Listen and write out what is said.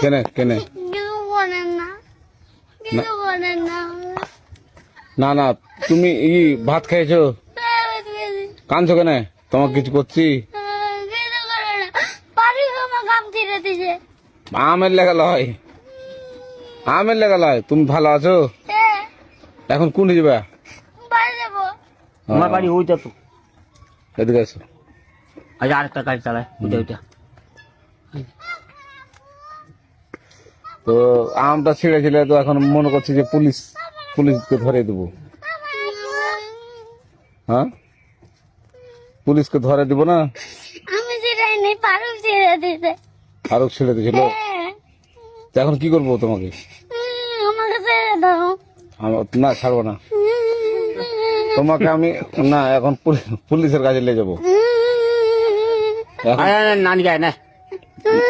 কেনে কেনে কিছু বলেন না, কিছু বলেন না। না না তুমি ভাত খাইছো কাঁদছো কেনে তোমাকে কিছু করছি কিছু করে না, বাড়ি আমার কাম ছিঁড়ে দিছে। আমের লেগা লয় আমের লেগা লয় তুমি ভালো আছো এখন কোন যাবে বাড়ি যাবো। আমার বাড়ি ওইটা তো। এদিকে আসো আজ আরেকটা গাড়ি চালায় ওইটা ওইটা। তো আমটা ছিঁড়েছিলে তো এখন মনে করছি যে পুলিশকে ধরে দেবো হ্যাঁ পুলিশকে ধরে দিব না আমি ছিঁড়াইনি, ফারুক ছিঁড়ে দিছে। ফারুক ছেড়ে দিয়েছিল তো এখন কি করবো তোমাকে আমাকে ছেড়ে দাও। না ছাড়বো না তোমাকে আমি না এখন পুলিশের কাছে নিয়ে যাবো নানি গায় না